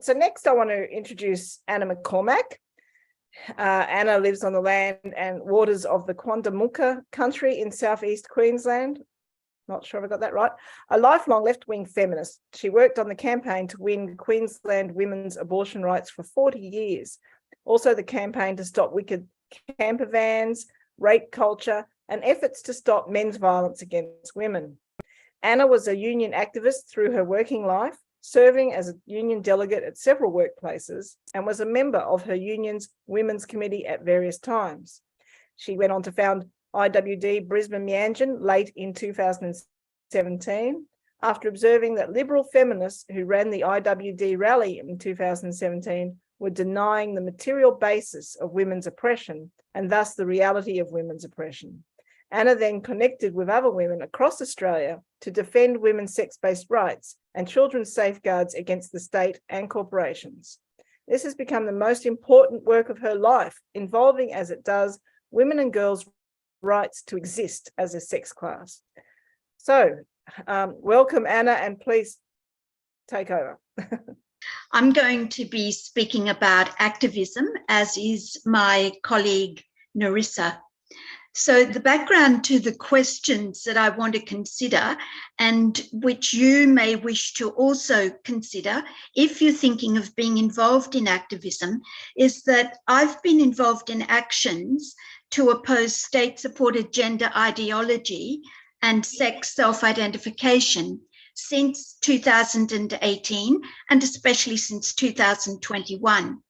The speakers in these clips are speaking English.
So next I want to introduce Anna McCormack. Anna lives on the land and waters of the Quandamooka country in southeast Queensland. Not sure if I got that right. A lifelong left-wing feminist. She worked on the campaign to win Queensland women's abortion rights for 40 years. Also the campaign to stop wicked camper vans, rape culture, and efforts to stop men's violence against women. Anna was a union activist through her working life, serving as a union delegate at several workplaces, and was a member of her union's women's committee at various times. She went on to found IWD Brisbane Meanjin late in 2017, after observing that Liberal feminists who ran the IWD rally in 2017 were denying the material basis of women's oppression and thus the reality of women's oppression. Anna then connected with other women across Australia to defend women's sex-based rights and children's safeguards against the state and corporations. This has become the most important work of her life, involving as it does women and girls' rights to exist as a sex class. So welcome, Anna, and please take over. I'm going to be speaking about activism, as is my colleague Nerissa. So the background to the questions that I want to consider, and which you may wish to also consider if you're thinking of being involved in activism, is that I've been involved in actions to oppose state-supported gender ideology and sex self-identification since 2018, and especially since 2021.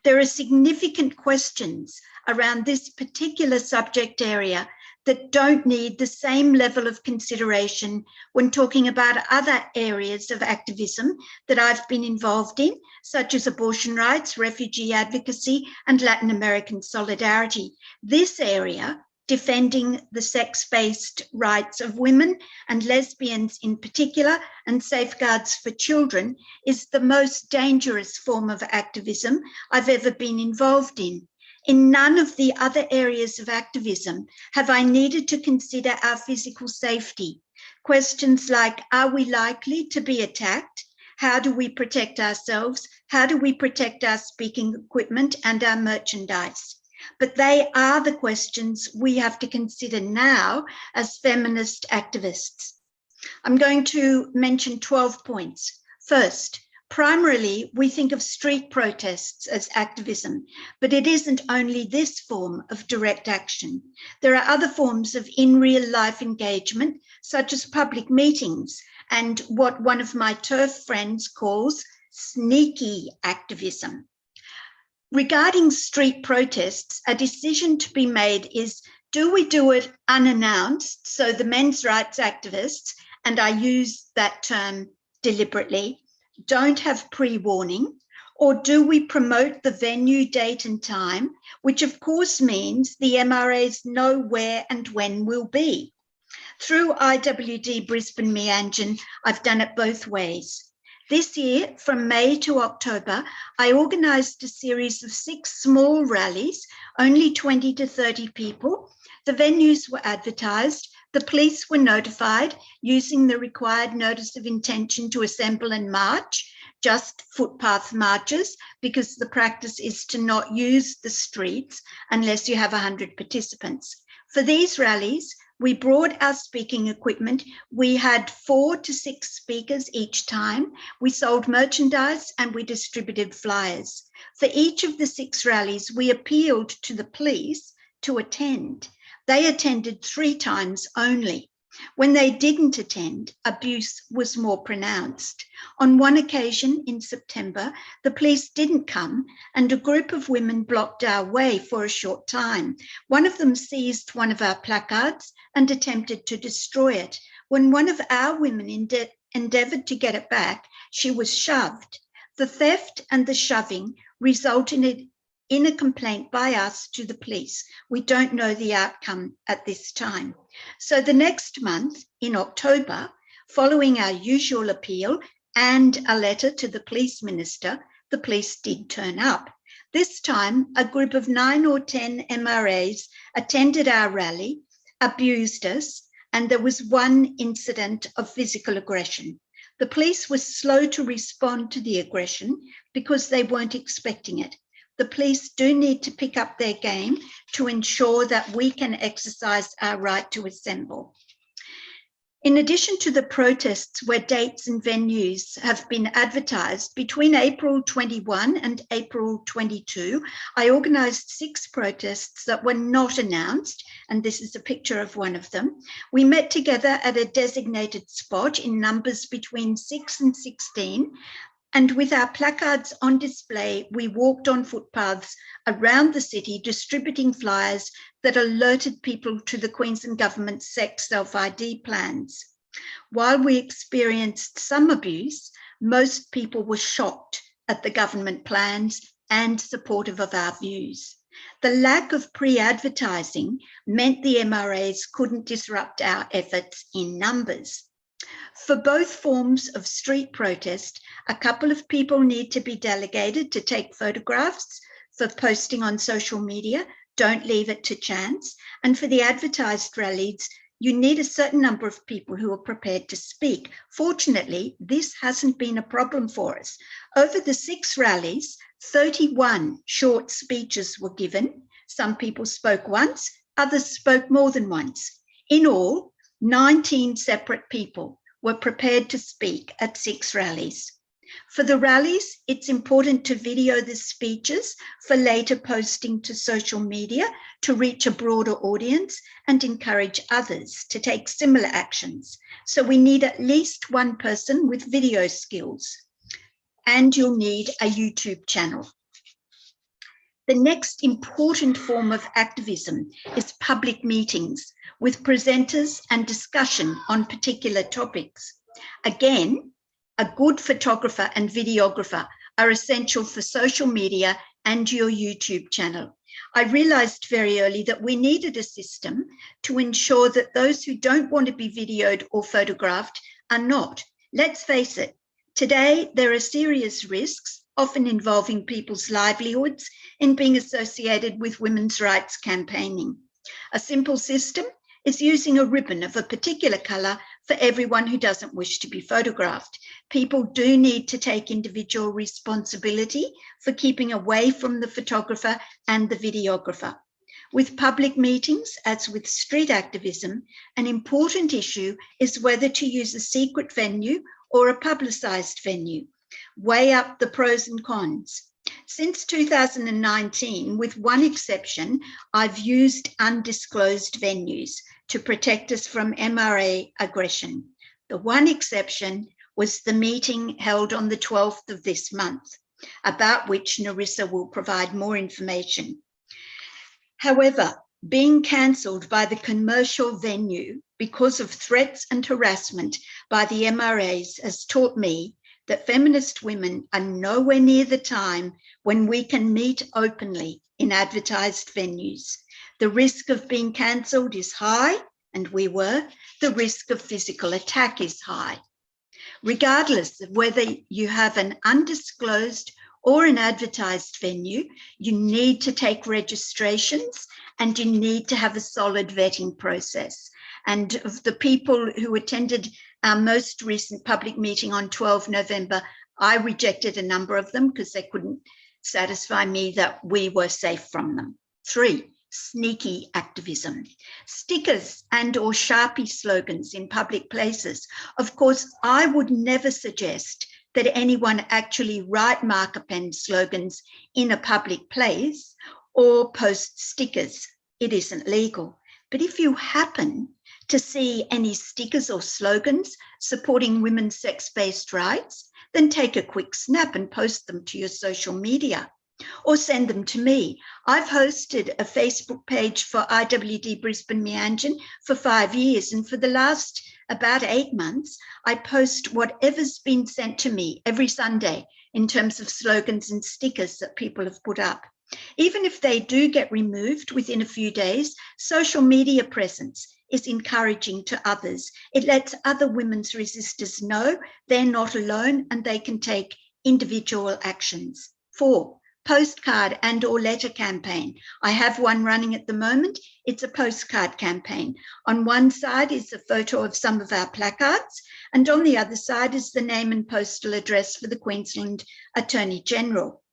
There are significant questions around this particular subject area that don't need the same level of consideration when talking about other areas of activism that I've been involved in, such as abortion rights, refugee advocacy, and Latin American solidarity. This area, defending the sex-based rights of women and lesbians in particular, and safeguards for children, is the most dangerous form of activism I've ever been involved in. In none of the other areas of activism have I needed to consider our physical safety. Questions like, are we likely to be attacked? How do we protect ourselves? How do we protect our speaking equipment and our merchandise? But they are the questions we have to consider now as feminist activists. I'm going to mention 12 points. First, primarily, we think of street protests as activism, but it isn't only this form of direct action. There are other forms of in real life engagement, such as public meetings and what one of my Terf friends calls sneaky activism. Regarding street protests, a decision to be made is, do we do it unannounced? So the men's rights activists, and I use that term deliberately, don't have pre-warning, or do we promote the venue, date and time, which of course means the MRAs know where and when we'll be. Through IWD Brisbane Meanjin, I've done it both ways. This year, from May to October, I organised a series of 6 small rallies, only 20 to 30 people. The venues were advertised. The police were notified using the required notice of intention to assemble and march, just footpath marches, because the practice is to not use the streets unless you have 100 participants. For these rallies, we brought our speaking equipment. We had 4 to 6 speakers each time. We sold merchandise and we distributed flyers. For each of the 6 rallies, we appealed to the police to attend. They attended 3 times only. When they didn't attend, abuse was more pronounced. On one occasion in September, the police didn't come and a group of women blocked our way for a short time. One of them seized one of our placards and attempted to destroy it. When one of our women endeavoured to get it back, she was shoved. The theft and the shoving resulted in a complaint by us to the police. We don't know the outcome at this time. So the next month, in October, following our usual appeal and a letter to the police minister, the police did turn up. This time, a group of 9 or 10 MRAs attended our rally, abused us, and there was one incident of physical aggression. The police were slow to respond to the aggression because they weren't expecting it. The police do need to pick up their game to ensure that we can exercise our right to assemble. In addition to the protests where dates and venues have been advertised, between April 21 and April 22, I organised 6 protests that were not announced, and this is a picture of one of them. We met together at a designated spot in numbers between 6 and 16, and with our placards on display, we walked on footpaths around the city distributing flyers that alerted people to the Queensland Government's sex self-ID plans. While we experienced some abuse, most people were shocked at the government plans and supportive of our views. The lack of pre-advertising meant the MRAs couldn't disrupt our efforts in numbers. For both forms of street protest, a couple of people need to be delegated to take photographs for posting on social media. Don't leave it to chance. And for the advertised rallies, you need a certain number of people who are prepared to speak. Fortunately, this hasn't been a problem for us. Over the 6 rallies, 31 short speeches were given. Some people spoke once, others spoke more than once. In all, 19 separate people were prepared to speak at 6 rallies. For the rallies, it's important to video the speeches for later posting to social media to reach a broader audience and encourage others to take similar actions. So we need at least one person with video skills, and you'll need a YouTube channel. The next important form of activism is public meetings with presenters and discussion on particular topics. Again, a good photographer and videographer are essential for social media and your YouTube channel. I realized very early that we needed a system to ensure that those who don't want to be videoed or photographed are not. Let's face it, today there are serious risks, often involving people's livelihoods, in being associated with women's rights campaigning. A simple system is using a ribbon of a particular colour for everyone who doesn't wish to be photographed. People do need to take individual responsibility for keeping away from the photographer and the videographer. With public meetings, as with street activism, an important issue is whether to use a secret venue or a publicised venue. Weigh up the pros and cons. Since 2019, with one exception, I've used undisclosed venues to protect us from MRA aggression. The one exception was the meeting held on the 12th of this month, about which Nerissa will provide more information. However, being cancelled by the commercial venue because of threats and harassment by the MRAs has taught me that feminist women are nowhere near the time when we can meet openly in advertised venues. The risk of being cancelled is high, and we were. The risk of physical attack is high. Regardless of whether you have an undisclosed or an advertised venue, you need to take registrations and you need to have a solid vetting process. And of the people who attended our most recent public meeting on 12 November, I rejected a number of them because they couldn't satisfy me that we were safe from them. 3, sneaky activism. Stickers and or Sharpie slogans in public places. Of course, I would never suggest that anyone actually write marker pen slogans in a public place or post stickers. It isn't legal. But if you happen to see any stickers or slogans supporting women's sex-based rights, then take a quick snap and post them to your social media or send them to me. I've hosted a Facebook page for IWD Brisbane Meanjin for 5 years, and for the last about 8 months, I post whatever's been sent to me every Sunday in terms of slogans and stickers that people have put up. Even if they do get removed within a few days, social media presence is encouraging to others. It lets other women's resistors know they're not alone and they can take individual actions. 4, postcard and or letter campaign. I have one running at the moment. It's a postcard campaign. On one side is a photo of some of our placards, And on the other side is the name and postal address for the Queensland Attorney General.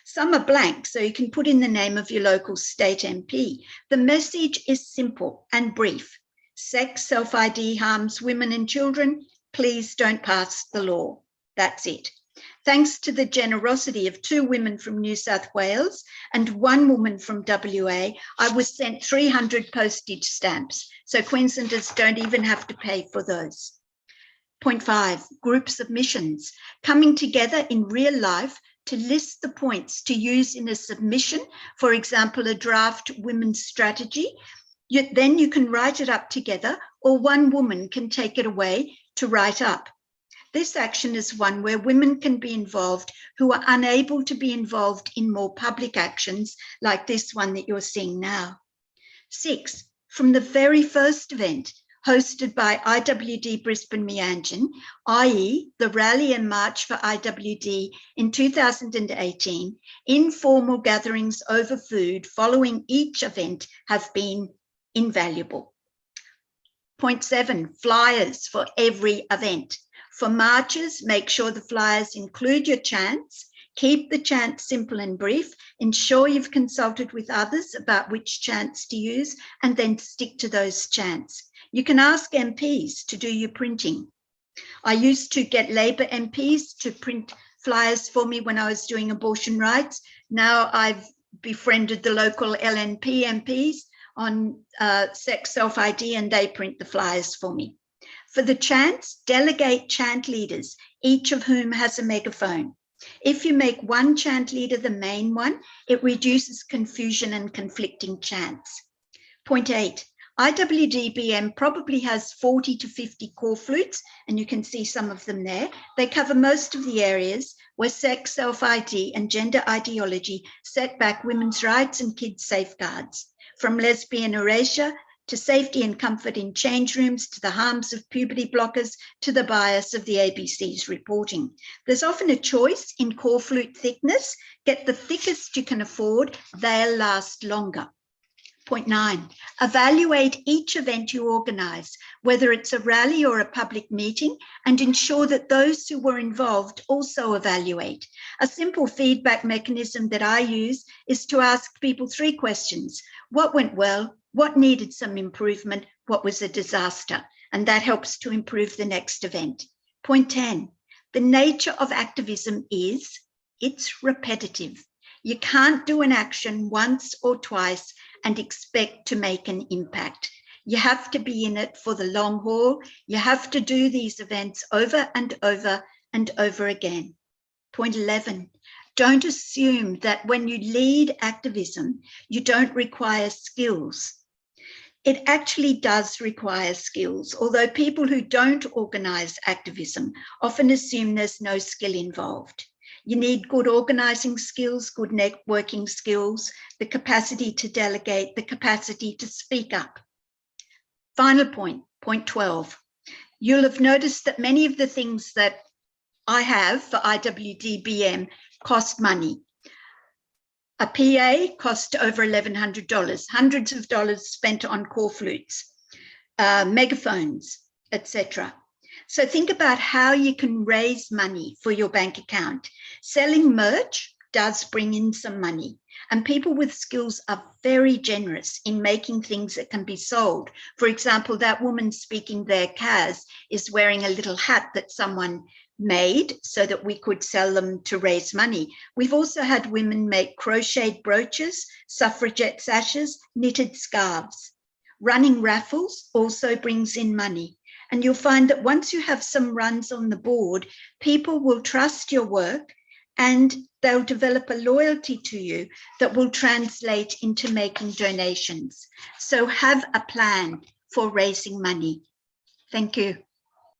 Some are blank, so you can put in the name of your local state MP. The message is simple and brief. Sex self-ID harms women and children. Please don't pass the law. That's it. Thanks to the generosity of 2 women from New South Wales and 1 woman from WA, I was sent 300 postage stamps. So Queenslanders don't even have to pay for those. Point 5, group submissions. Coming together in real life to list the points to use in a submission, for example, a draft women's strategy. Then you can write it up together, or one woman can take it away to write up. This action is one where women can be involved who are unable to be involved in more public actions like this one that you're seeing now. 6, from the very first event hosted by IWD Brisbane Meanjin, i.e. the rally and march for IWD in 2018, informal gatherings over food following each event have been invaluable. Point 7, flyers for every event. For marches, make sure the flyers include your chants. Keep the chants simple and brief. Ensure you've consulted with others about which chants to use, and then stick to those chants. You can ask MPs to do your printing. I used to get Labor MPs to print flyers for me when I was doing abortion rights. Now I've befriended the local LNP MPs on sex self-ID, and they print the flyers for me. For the chants, delegate chant leaders, each of whom has a megaphone. If you make one chant leader the main one, it reduces confusion and conflicting chants. Point 8, IWD-BM probably has 40 to 50 core flutes, and you can see some of them there. They cover most of the areas where sex, self-ID and gender ideology set back women's rights and kids' safeguards, from lesbian erasure to safety and comfort in change rooms, to the harms of puberty blockers, to the bias of the ABC's reporting. There's often a choice in core flute thickness. Get the thickest you can afford, they'll last longer. Point 9, evaluate each event you organise, whether it's a rally or a public meeting, and ensure that those who were involved also evaluate. A simple feedback mechanism that I use is to ask people 3 questions. What went well? What needed some improvement? What was a disaster? And that helps to improve the next event. Point 10, the nature of activism is it's repetitive. You can't do an action once or twice and expect to make an impact. You have to be in it for the long haul. You have to do these events over and over and over again. Point 11, don't assume that when you lead activism, you don't require skills. It actually does require skills, although people who don't organise activism often assume there's no skill involved. You need good organising skills, good networking skills, the capacity to delegate, the capacity to speak up. Final point, point 12. You'll have noticed that many of the things that I have for IWD-BM cost money. A PA cost over $1,100, hundreds of dollars spent on core flutes, megaphones, etc. So think about how you can raise money for your bank account. Selling merch does bring in some money, and people with skills are very generous in making things that can be sold. For example, that woman speaking there, Kaz, is wearing a little hat that someone made so that we could sell them to raise money. We've also had women make crocheted brooches, suffragette sashes, knitted scarves. Running raffles also brings in money. And you'll find that once you have some runs on the board, people will trust your work and they'll develop a loyalty to you that will translate into making donations. So have a plan for raising money. Thank you.